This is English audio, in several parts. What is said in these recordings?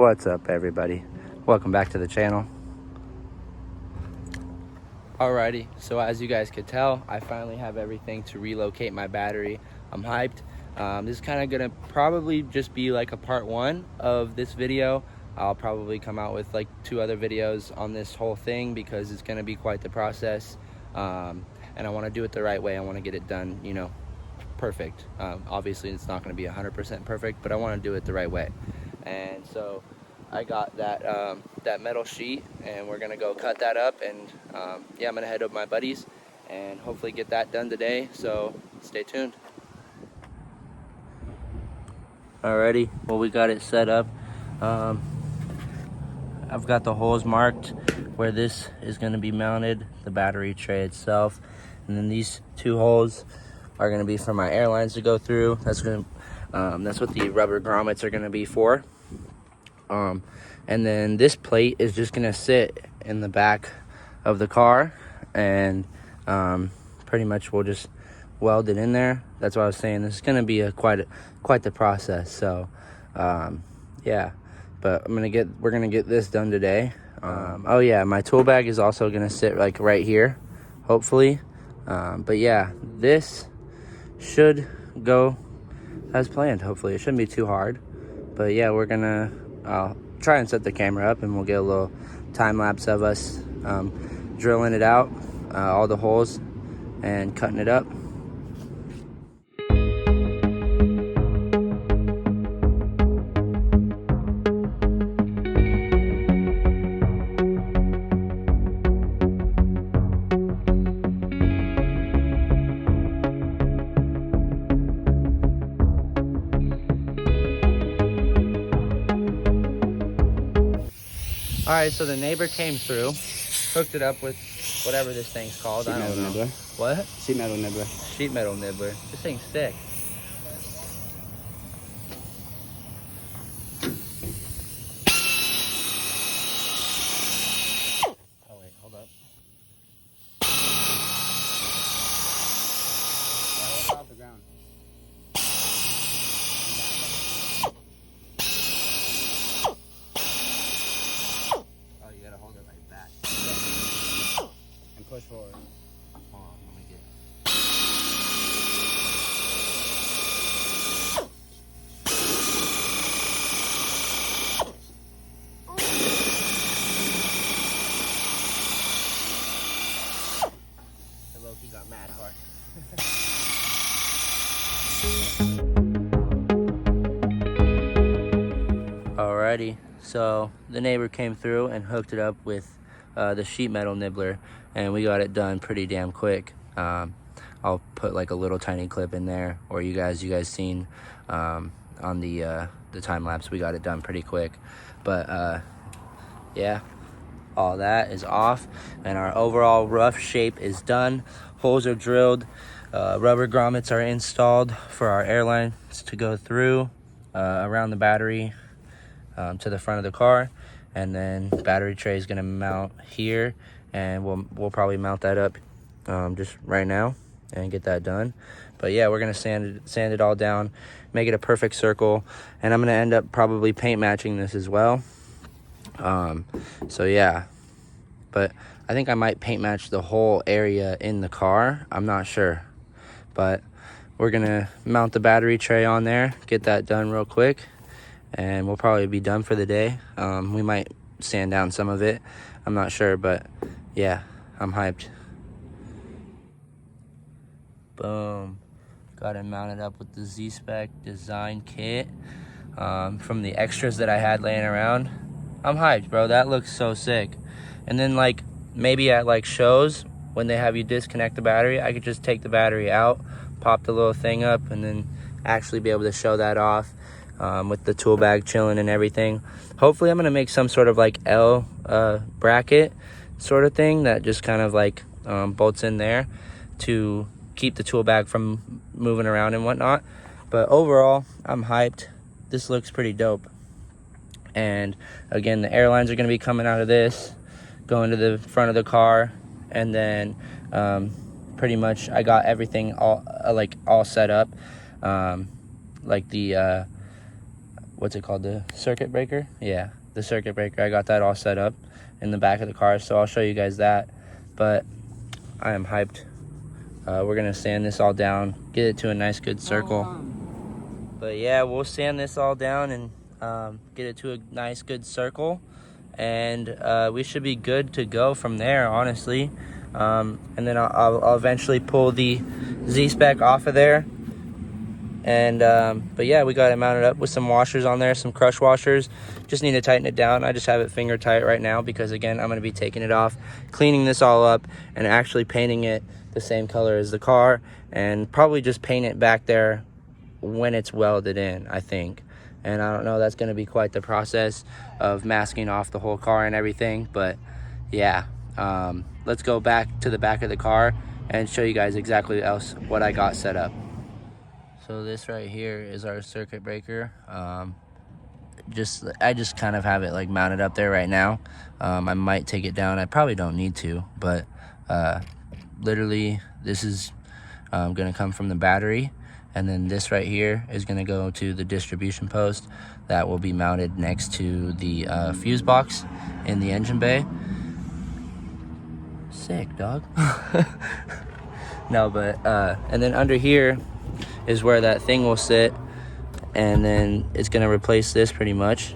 What's up, everybody? Welcome back to the channel. Alrighty, so as you guys could tell, I finally have everything to relocate my battery. I'm hyped. This is kind of gonna probably just be like a part one of this video. I'll probably come out with like 2 other videos on this whole thing because it's gonna be quite the process. And I want to do it the right way. I want to get it done, you know, perfect. Obviously it's not going to be 100% perfect, but I want to do it the right way. And so I got that that metal sheet, and we're gonna go cut that up, and yeah, I'm gonna head up my buddies and hopefully get that done today, so stay tuned. Alrighty, well, we got it set up. I've got the holes marked where this is going to be mounted, the battery tray itself, and then these 2 holes are going to be for my airlines to go through. That's what the rubber grommets are going to be for. And then this plate is just going to sit in the back of the car, and pretty much we'll just weld it in there. That's what I was saying. This is going to be quite the process. So yeah. But we're gonna get this done today. Oh yeah, my tool bag is also gonna sit like right here, hopefully. But yeah, this should go as planned. Hopefully, it shouldn't be too hard. But yeah, I'll try and set the camera up, and we'll get a little time lapse of us drilling it out, all the holes, and cutting it up. All right, so the neighbor came through, hooked it up with whatever this thing's called. I don't know. Nibbler. What? Sheet metal nibbler. Sheet metal nibbler. This thing's sick. Oh wait, hold up. Hold it off the ground. Hold it like that. And push forward. Hold on, let me get. The Loki got mad hard. Alrighty, so the neighbor came through and hooked it up with the sheet metal nibbler, and we got it done pretty damn quick. I'll put like a little tiny clip in there, or you guys seen on the time lapse. We got it done pretty quick, but yeah, all that is off, and our overall rough shape is done. Holes are drilled, rubber grommets are installed for our airlines to go through around the battery to the front of the car, and then battery tray is going to mount here, and we'll probably mount that up just right now and get that done. But yeah, we're going to sand it all down, make it a perfect circle, and I'm going to end up probably paint matching this as well. So yeah, but I think I might paint match the whole area in the car. I'm not sure, but we're going to mount the battery tray on there, get that done real quick, and we'll probably be done for the day. We might sand down some of it, I'm not sure, but yeah, I'm hyped. Boom, got it mounted up with the Z-Spec design kit from the extras that I had laying around. I'm hyped, bro. That looks so sick. And then like maybe at like shows when they have you disconnect the battery, I could just take the battery out, pop the little thing up, and then actually be able to show that off with the tool bag chilling and everything. Hopefully I'm gonna make some sort of like L bracket sort of thing that just kind of like bolts in there to keep the tool bag from moving around and whatnot. But overall, I'm hyped. This looks pretty dope. And again, the airlines are going to be coming out of this, going to the front of the car, and then pretty much I got everything all set up, like the what's it called, the circuit breaker, yeah, the circuit breaker. I got that all set up in the back of the car, so I'll show you guys that. But I am hyped. We're gonna sand this all down, get it to a nice good circle. But yeah, we'll sand this all down and get it to a nice good circle, and we should be good to go from there, honestly. And then I'll eventually pull the Z-Spec off of there. And but yeah, we got it mounted up with some washers on there, some crush washers. Just need to tighten it down. I just have it finger tight right now because, again, I'm going to be taking it off, cleaning this all up, and actually painting it the same color as the car, and probably just paint it back there when it's welded in, I think. And I don't know, that's going to be quite the process of masking off the whole car and everything. But yeah, let's go back to the back of the car and show you guys exactly what I got set up. So this right here is our circuit breaker. I just kind of have it like mounted up there right now. I might take it down. I probably don't need to, but literally this is gonna come from the battery, and then this right here is gonna go to the distribution post that will be mounted next to the fuse box in the engine bay. Sick, dog. No, but and then under here is where that thing will sit, and then it's gonna replace this pretty much,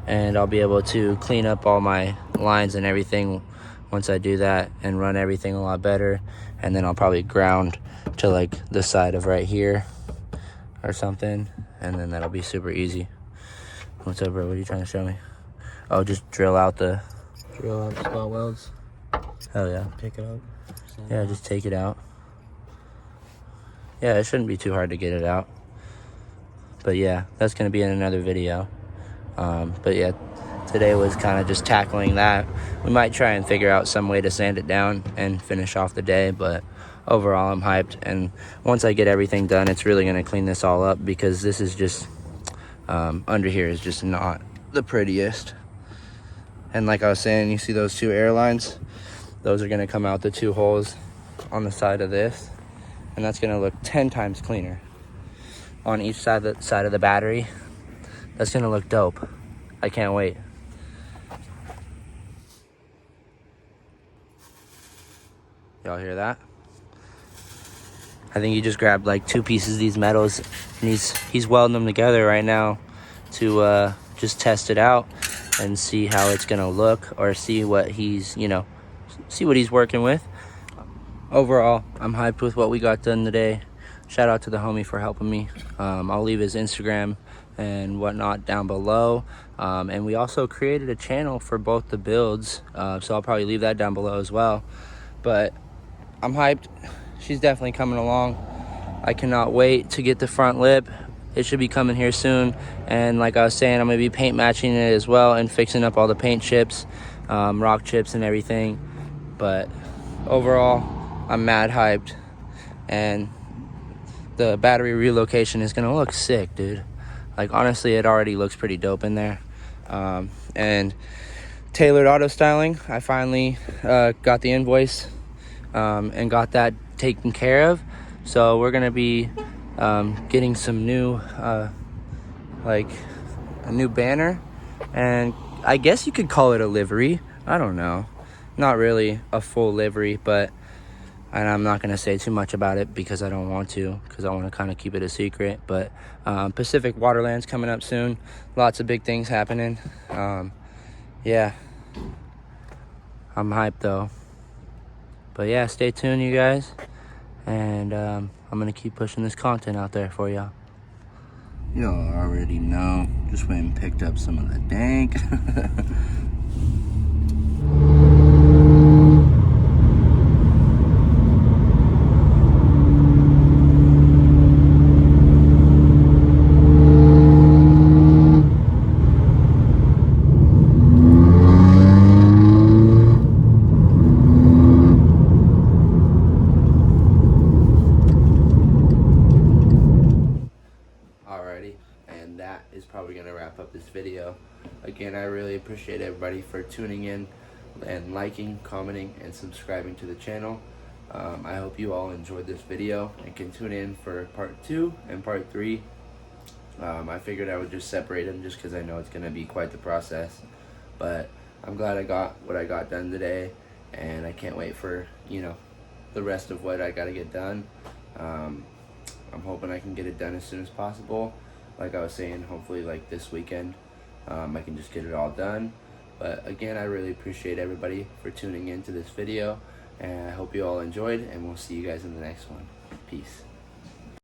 and I'll be able to clean up all my lines and everything once I do that and run everything a lot better. And then I'll probably ground to like the side of right here or something, and then that'll be super easy. What's up, bro? What are you trying to show me? Oh, just drill out spot welds. Hell yeah. Pick it up. Yeah, just take it out. Yeah, it shouldn't be too hard to get it out. But yeah, that's going to be in another video. But yeah, today was kind of just tackling that. We might try and figure out some way to sand it down and finish off the day. But overall, I'm hyped. And once I get everything done, it's really going to clean this all up, because this is just, under here is just not the prettiest. And like I was saying, you see those two air lines? Those are going to come out the two holes on the side of this. And that's gonna look 10 times cleaner on each side of the battery. That's gonna look dope. I can't wait. Y'all hear that? I think he just grabbed like 2 pieces of these metals, and he's welding them together right now to just test it out and see how it's gonna look, or see what he's working with. Overall, I'm hyped with what we got done today. Shout out to the homie for helping me. I'll leave his Instagram and whatnot down below. And we also created a channel for both the builds, so I'll probably leave that down below as well. But I'm hyped. She's definitely coming along. I cannot wait to get the front lip. It should be coming here soon. And like I was saying, I'm gonna be paint matching it as well and fixing up all the paint chips, rock chips and everything. But overall, I'm mad hyped, and the battery relocation is gonna look sick, dude. Like, honestly, it already looks pretty dope in there. And tailored auto styling, I finally got the invoice and got that taken care of. So we're gonna be getting some new like a new banner, and I guess you could call it a livery. I don't know, not really a full livery, but and I'm not going to say too much about it because I don't want to, because I want to kind of keep it a secret. But Pacific Waterland's coming up soon. Lots of big things happening. Yeah, I'm hyped though. But yeah, stay tuned, you guys. And I'm going to keep pushing this content out there for y'all. Y'all already know. Just went and picked up some of the dank. And that is probably going to wrap up this video. Again, I really appreciate everybody for tuning in and liking, commenting, and subscribing to the channel. I hope you all enjoyed this video and can tune in for part 2 and part 3 I figured I would just separate them just because I know it's going to be quite the process. But I'm glad I got what I got done today, and I can't wait for, the rest of what I got to get done. I'm hoping I can get it done as soon as possible. Like I was saying, hopefully like this weekend, I can just get it all done. But again, I really appreciate everybody for tuning in to this video, and I hope you all enjoyed, and we'll see you guys in the next one. Peace.